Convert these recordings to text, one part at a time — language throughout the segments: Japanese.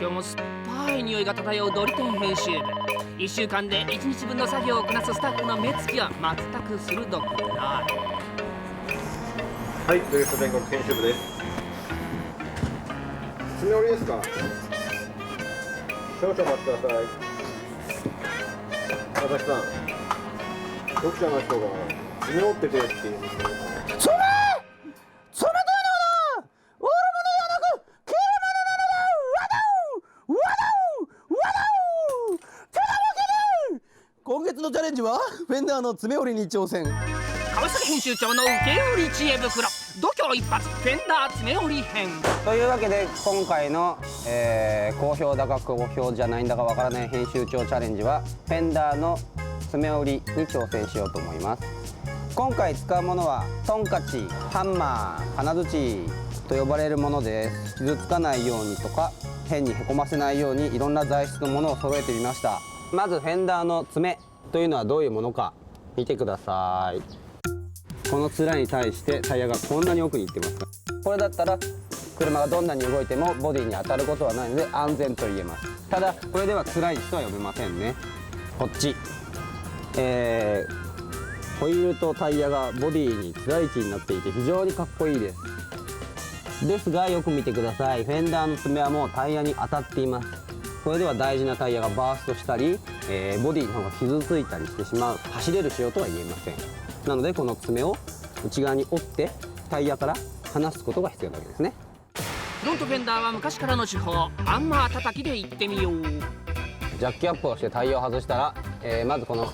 今日も酸っぱい匂いが漂うドリテン編集部。1週間で1日分の作業をこなすスタッフの目つきは全く鋭くない。はい、ドリフト全国編集部です。爪折りですか？少々お待ちください。佐々木さん、読者の人が爪折ってくれって言うんですけど、爪というのはな、折るものではなく切るものなのだ。今月のチャレンジはフェンダーの爪折りに挑戦。川崎編集長の受け売り知恵袋、度胸一発フェンダー爪折り編。というわけで今回の、好評だか好評じゃないんだかわからない編集長チャレンジはフェンダーの爪折りに挑戦しようと思います。今回使うものはトンカチ、ハンマー、金槌と呼ばれるものです。傷つかないようにとか変にへこませないようにいろんな材質のものを揃えてみました。まずフェンダーの爪というのはどういうものか見てください。この面に対してタイヤがこんなに奥に行ってます。これだったら車がどんなに動いてもボディに当たることはないので安全と言えます。ただこれでは辛い人は読めませんね。こっち、ホイールとタイヤがボディに辛い位置になっていて非常にかっこいいです。ですがよく見てください。フェンダーの爪はもうタイヤに当たっています。これでは大事なタイヤがバーストしたり、ボディの方が傷ついたりしてしまう。走れる仕様とは言えません。なのでこの爪を内側に折ってタイヤから離すことが必要なわけですね。フロントフェンダーは昔からの手法、ハンマー叩きでいってみよう。ジャッキアップをしてタイヤを外したら、まずこのフ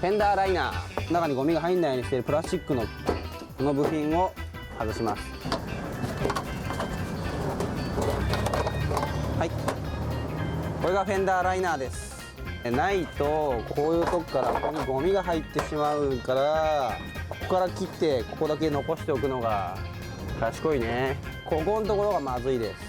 ェンダーライナー、中にゴミが入んないようにしているプラスチックのこの部品を外します。はい、これがフェンダーライナーです。ないとこういうとこからここにゴミが入ってしまうから、ここから切ってここだけ残しておくのが賢いね。ここのところがまずいです。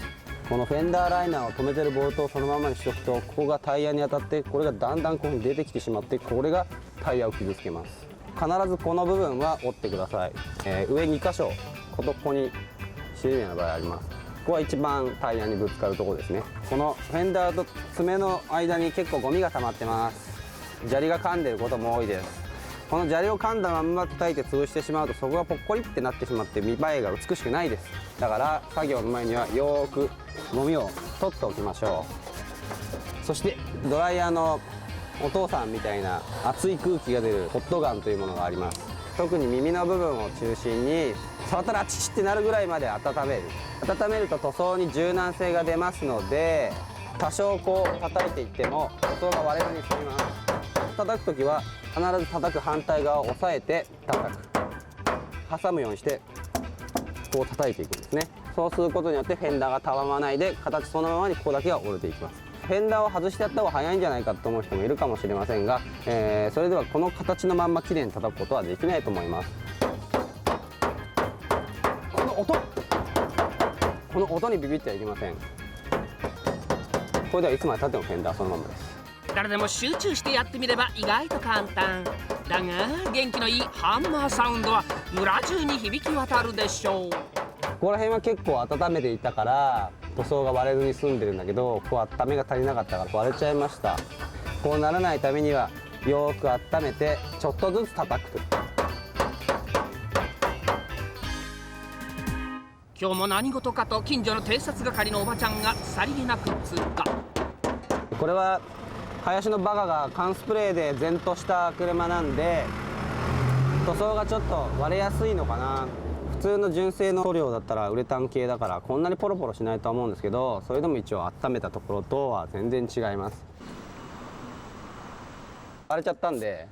このフェンダーライナーを止めてるボルトをそのままにしておくと、ここがタイヤに当たってこれがだんだんこういうふうに出てきてしまって、これがタイヤを傷つけます。必ずこの部分は折ってください。上2箇所、ここにシルビアの場合あります。ここは一番タイヤにぶつかるところですね。このフェンダーと爪の間に結構ゴミが溜まってます。砂利が噛んでることも多いです。この砂利を噛んだまんま叩いて潰してしまうと、そこがポッコリってなってしまって見栄えが美しくないです。だから作業の前にはよーくゴミを取っておきましょう。そしてドライヤーのお父さんみたいな熱い空気が出るホットガンというものがあります。特に耳の部分を中心に触ったらあちちってなるぐらいまで温めると塗装に柔軟性が出ますので、多少こう叩いていっても塗装が割れずに済みます。叩く時は必ず叩く反対側を押さえて叩く、挟むようにしてこう叩いていくんですね。そうすることによってフェンダーがたわまないで形そのままにここだけが折れていきます。フェンダーを外してやった方が早いんじゃないかと思う人もいるかもしれませんが、それではこの形のまんまきれいに叩くことはできないと思います。この音にビビってはいけません。これではいつまでたってもフェンダーそのままです。誰でも集中してやってみれば意外と簡単だが、元気のいいハンマーサウンドは村中に響き渡るでしょう。ここら辺は結構温めていたから塗装が割れずに済んでるんだけど、ここ温めが足りなかったから割れちゃいました。こうならないためにはよーく温めてちょっとずつ叩くと。今日も何事かと近所の偵察係のおばちゃんがさりげなく通過。これは林のバカが缶スプレーで全塗した車なんで、塗装がちょっと割れやすいのかな。普通の純正の塗料だったらウレタン系だからこんなにポロポロしないと思うんですけど、それでも一応温めたところとは全然違います。割れちゃったんで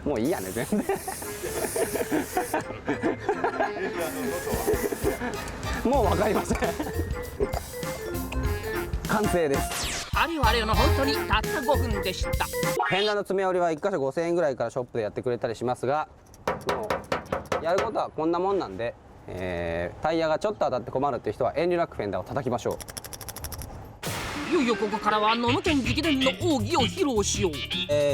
もういいやね全然もう分かりません完成です。あれよあれよの本当にたった5分でした。フェンダーの爪折りは1箇所5000円ぐらいからショップでやってくれたりしますが、もうやることはこんなもんなんで、タイヤがちょっと当たって困るっていう人は遠慮なくフェンダーを叩きましょう。いよいよここからはノムケン直伝の奥義を披露しよう。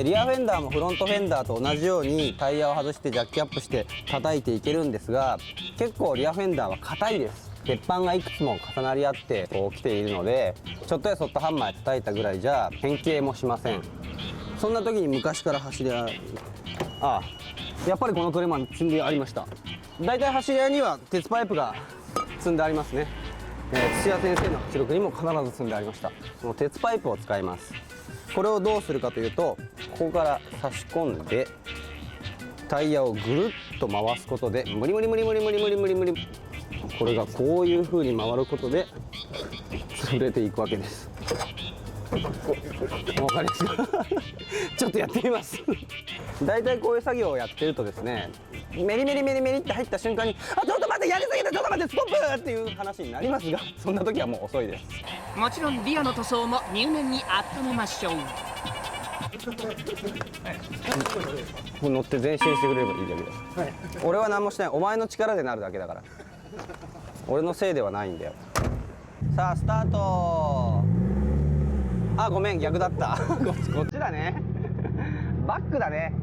リアフェンダーもフロントフェンダーと同じようにタイヤを外してジャッキアップして叩いていけるんですが、結構リアフェンダーは硬いです。鉄板がいくつも重なり合ってこう来ているので、ちょっとやそっとハンマーで叩いたぐらいじゃ変形もしません。そんな時に昔から走り屋、やっぱりこの車積んでありました。だいたい走り屋には鉄パイプが積んでありますね。土屋先生の記録にも必ず積んでありました。この鉄パイプを使います。これをどうするかというと、ここから差し込んでタイヤをぐるっと回すことで無理無理無理無理無理無理無理無理、これがこういう風に回ることで潰れていくわけです。わかりますか？ちょっとやってみます。だいたいこういう作業をやってるとですね、メリメリメリメリって入った瞬間に「あ、ちょっと待って、やりすぎた、ちょっと待って、ストップ!」っていう話になりますが、そんな時はもう遅いです。もちろんリアの塗装も入念に温めましょう。こう乗って前進してくれればいいだけです、はい、俺は何もしない。お前の力でなるだけだから。俺のせいではないんだよ。さあスタート。あ、ごめん、逆だったこっちだね。バックだね。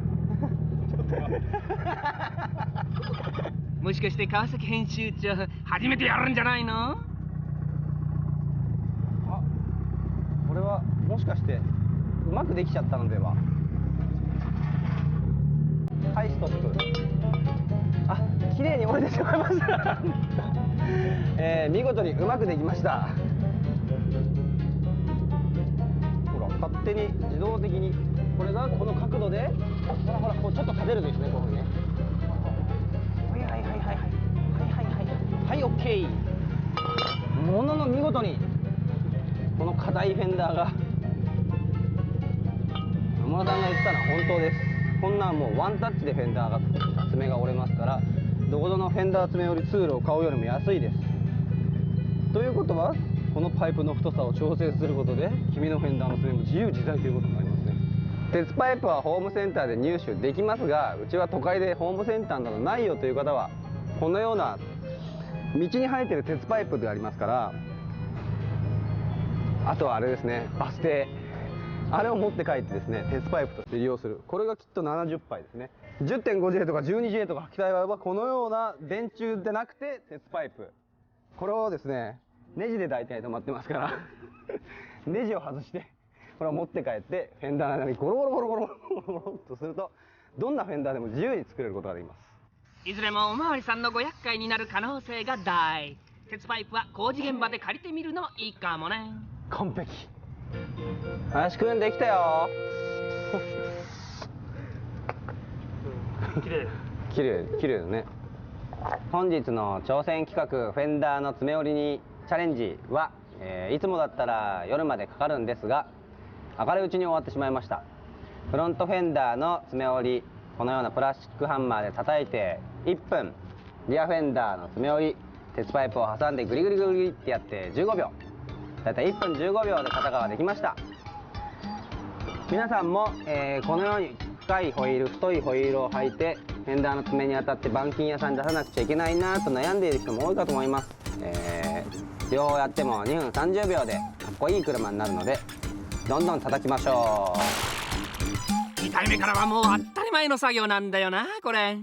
もしかして川崎編集長初めてやるんじゃないの？あ、これはもしかしてうまくできちゃったのでは。はい、ストップ。あ、綺麗に折れてしまいました見事にうまくできました。ほら、勝手に自動的にこれがこの角度でほらほら、こうちょっと立てるとですね、こういうふうにね。はいはいはいはいはいはいはいはい、オッケー。ものの見事にこの硬いフェンダーが、山田さんが言ってたのは本当です。こんなもうワンタッチでフェンダーが爪が折れますから、どこぞのフェンダー爪よりツールを買うよりも安いです。ということは、このパイプの太さを調整することで君のフェンダーの爪も自由自在ということになりますね。鉄パイプはホームセンターで入手できますが、うちは都会でホームセンターなどないよという方は、このような道に生えてる鉄パイプでありますから、あとはあれですね、バス停、あれを持って帰ってですね、鉄パイプとして利用する。これがきっと70杯ですね。 10.5J とか 12J とか履きたい場合は、このような電柱でなくて鉄パイプ、これをですね、ネジで大体止まってますからネジを外してこれを持って帰ってフェンダーの間にゴロゴロゴロゴロゴロゴロとすると、どんなフェンダーでも自由に作れることができます。いずれもおまわりさんのご厄介になる可能性が大。鉄パイプは工事現場で借りてみるのいいかもね。完璧。林くんできたよ綺麗。綺麗綺麗だね。本日の挑戦企画、フェンダーの爪折りにチャレンジは、いつもだったら夜までかかるんですが、明るいうちに終わってしまいました。フロントフェンダーの爪折り、このようなプラスチックハンマーで叩いて1分、リアフェンダーの爪折り、鉄パイプを挟んでグリグリグリグリってやって15秒、だいたい1分15秒で片側できました。皆さんも、このように深いホイール、太いホイールを履いてフェンダーの爪に当たって板金屋さんに出さなくちゃいけないなと悩んでいる人も多いかと思います。両方やっても2分30秒でかっこいい車になるので、どんどん叩きましょう。2回目からはもう当たり前の作業なんだよな、これ。